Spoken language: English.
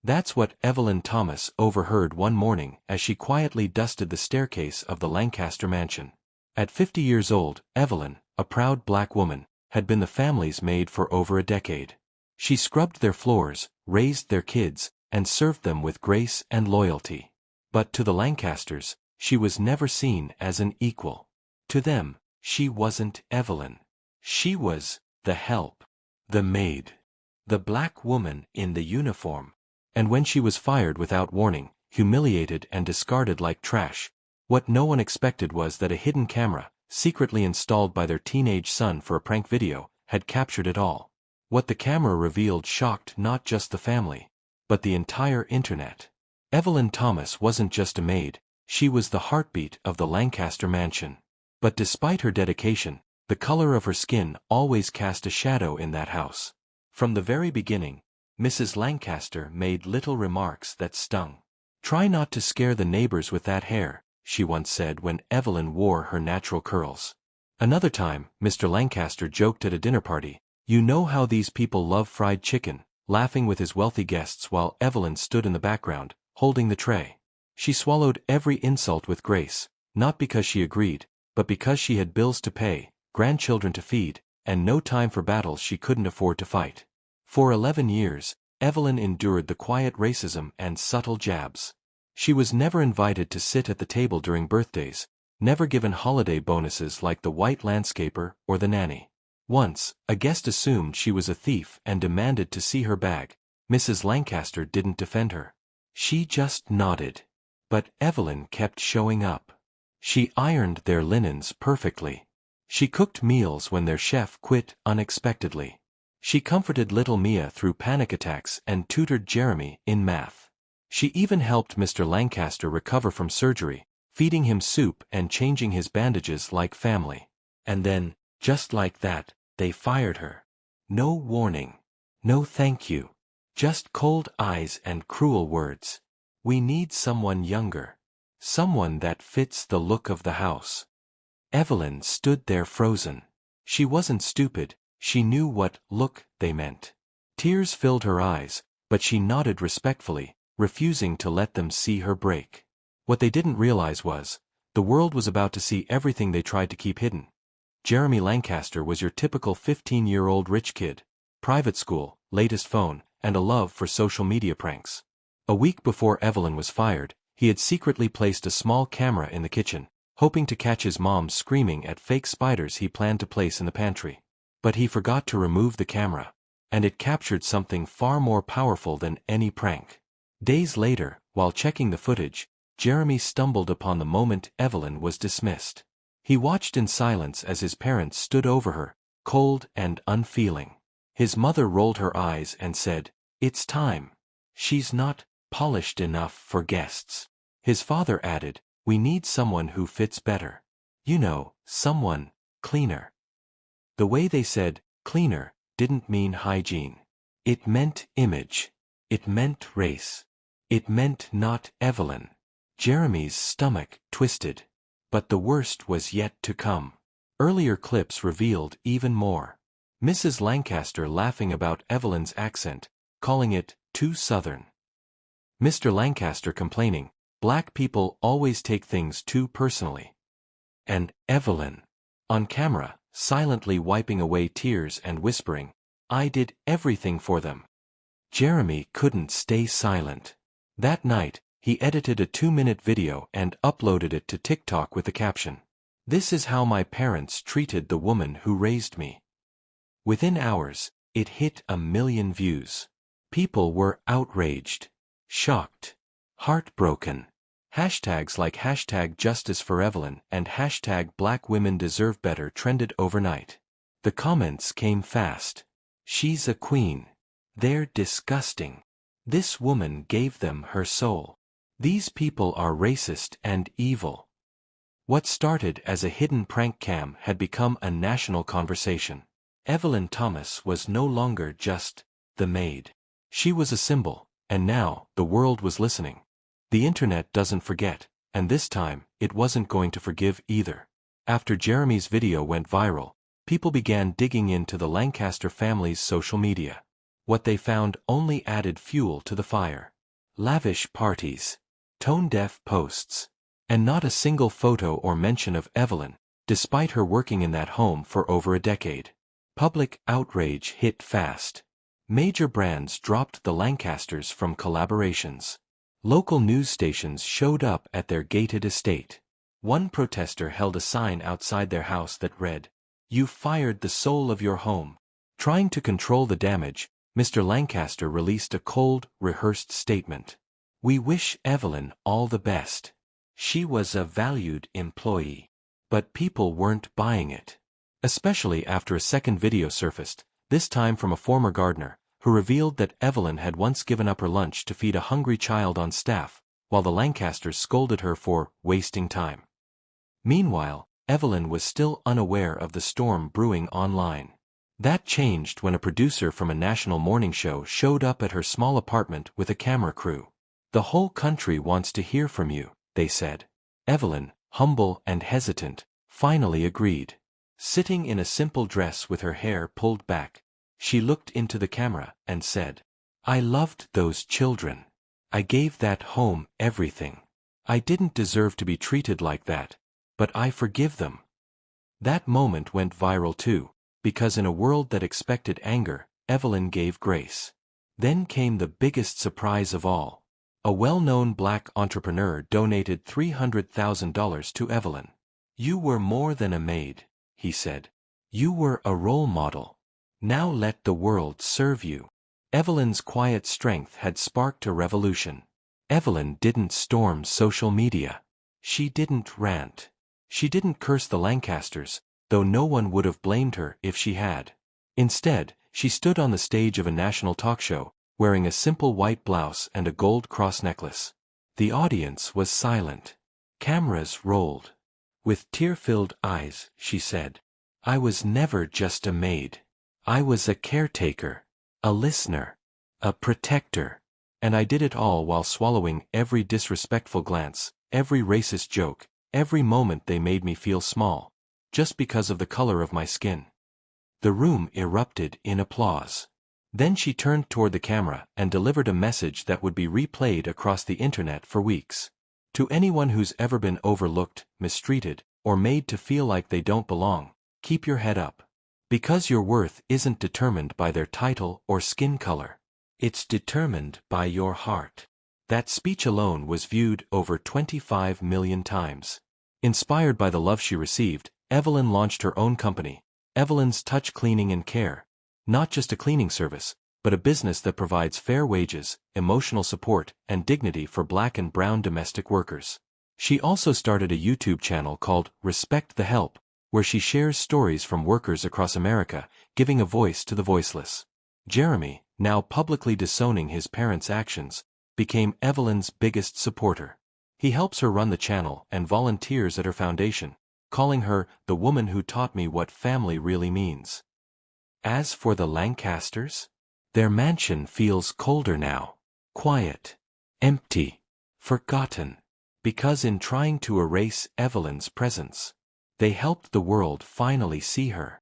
That's what Evelyn Thomas overheard one morning as she quietly dusted the staircase of the Lancaster mansion. At 50 years old, Evelyn, a proud black woman, had been the family's maid for over a decade. She scrubbed their floors, raised their kids, and served them with grace and loyalty. But to the Lancasters, she was never seen as an equal. To them, she wasn't Evelyn. She was the help, the maid, the black woman in the uniform. And when she was fired without warning, humiliated and discarded like trash, what no one expected was that a hidden camera, secretly installed by their teenage son for a prank video, had captured it all. What the camera revealed shocked not just the family, but the entire internet. Evelyn Thomas wasn't just a maid, she was the heartbeat of the Lancaster mansion. But despite her dedication, the color of her skin always cast a shadow in that house. From the very beginning, Mrs. Lancaster made little remarks that stung. "Try not to scare the neighbors with that hair," she once said when Evelyn wore her natural curls. Another time, Mr. Lancaster joked at a dinner party, "You know how these people love fried chicken," laughing with his wealthy guests while Evelyn stood in the background, holding the tray. She swallowed every insult with grace, not because she agreed, but because she had bills to pay, grandchildren to feed, and no time for battles she couldn't afford to fight. For 11 years, Evelyn endured the quiet racism and subtle jabs. She was never invited to sit at the table during birthdays, never given holiday bonuses like the white landscaper or the nanny. Once, a guest assumed she was a thief and demanded to see her bag. Mrs. Lancaster didn't defend her. She just nodded. But Evelyn kept showing up. She ironed their linens perfectly. She cooked meals when their chef quit unexpectedly. She comforted little Mia through panic attacks and tutored Jeremy in math. She even helped Mr. Lancaster recover from surgery, feeding him soup and changing his bandages like family. And then, just like that, they fired her. No warning. No thank you. Just cold eyes and cruel words. "We need someone younger. Someone that fits the look of the house." Evelyn stood there frozen. She wasn't stupid, she knew what "look" they meant. Tears filled her eyes, but she nodded respectfully, refusing to let them see her break. What they didn't realize was, the world was about to see everything they tried to keep hidden. Jeremy Lancaster was your typical 15-year-old rich kid. Private school, latest phone, and a love for social media pranks. A week before Evelyn was fired, he had secretly placed a small camera in the kitchen, hoping to catch his mom screaming at fake spiders he planned to place in the pantry. But he forgot to remove the camera, and it captured something far more powerful than any prank. Days later, while checking the footage, Jeremy stumbled upon the moment Evelyn was dismissed. He watched in silence as his parents stood over her, cold and unfeeling. His mother rolled her eyes and said, "It's time. She's not polished enough for guests." His father added, "We need someone who fits better. You know, someone cleaner." The way they said cleaner didn't mean hygiene. It meant image. It meant race. It meant not Evelyn. Jeremy's stomach twisted. But the worst was yet to come. Earlier clips revealed even more. Mrs. Lancaster laughing about Evelyn's accent, calling it too southern. Mr. Lancaster complaining, "Black people always take things too personally." And Evelyn, on camera, silently wiping away tears and whispering, "I did everything for them." Jeremy couldn't stay silent. That night, he edited a 2-minute video and uploaded it to TikTok with the caption, "This is how my parents treated the woman who raised me." Within hours, it hit 1 million views. People were outraged, shocked, heartbroken. Hashtags like #JusticeForEvelyn and #BlackWomenDeserveBetter trended overnight. The comments came fast. "She's a queen. They're disgusting. This woman gave them her soul. These people are racist and evil." What started as a hidden prank cam had become a national conversation. Evelyn Thomas was no longer just the maid. She was a symbol, and now the world was listening. The internet doesn't forget, and this time, it wasn't going to forgive either. After Jeremy's video went viral, people began digging into the Lancaster family's social media. What they found only added fuel to the fire. Lavish parties, tone-deaf posts, and not a single photo or mention of Evelyn, despite her working in that home for over a decade. Public outrage hit fast. Major brands dropped the Lancasters from collaborations. Local news stations showed up at their gated estate. One protester held a sign outside their house that read, "You fired the soul of your home." Trying to control the damage, Mr. Lancaster released a cold, rehearsed statement. "We wish Evelyn all the best. She was a valued employee." But people weren't buying it. Especially after a second video surfaced, this time from a former gardener, who revealed that Evelyn had once given up her lunch to feed a hungry child on staff, while the Lancasters scolded her for wasting time. Meanwhile, Evelyn was still unaware of the storm brewing online. That changed when a producer from a national morning show showed up at her small apartment with a camera crew. "The whole country wants to hear from you," they said. Evelyn, humble and hesitant, finally agreed. Sitting in a simple dress with her hair pulled back, she looked into the camera and said, "I loved those children. I gave that home everything. I didn't deserve to be treated like that, but I forgive them." That moment went viral too, because in a world that expected anger, Evelyn gave grace. Then came the biggest surprise of all. A well-known black entrepreneur donated $300,000 to Evelyn. "You were more than a maid," he said. "You were a role model. Now let the world serve you." Evelyn's quiet strength had sparked a revolution. Evelyn didn't storm social media. She didn't rant. She didn't curse the Lancasters, though no one would have blamed her if she had. Instead, she stood on the stage of a national talk show, wearing a simple white blouse and a gold cross necklace. The audience was silent. Cameras rolled. With tear-filled eyes, she said, "I was never just a maid. I was a caretaker, a listener, a protector. And I did it all while swallowing every disrespectful glance, every racist joke, every moment they made me feel small, just because of the color of my skin." The room erupted in applause. Then she turned toward the camera and delivered a message that would be replayed across the internet for weeks. "To anyone who's ever been overlooked, mistreated, or made to feel like they don't belong, keep your head up. Because your worth isn't determined by their title or skin color. It's determined by your heart." That speech alone was viewed over 25 million times. Inspired by the love she received, Evelyn launched her own company, Evelyn's Touch Cleaning and Care. Not just a cleaning service, but a business that provides fair wages, emotional support, and dignity for Black and brown domestic workers. She also started a YouTube channel called Respect the Help, where she shares stories from workers across America, giving a voice to the voiceless. Jeremy, now publicly disowning his parents' actions, became Evelyn's biggest supporter. He helps her run the channel and volunteers at her foundation, calling her the woman who taught me what family really means. As for the Lancasters, their mansion feels colder now, quiet, empty, forgotten, because in trying to erase Evelyn's presence, they helped the world finally see her.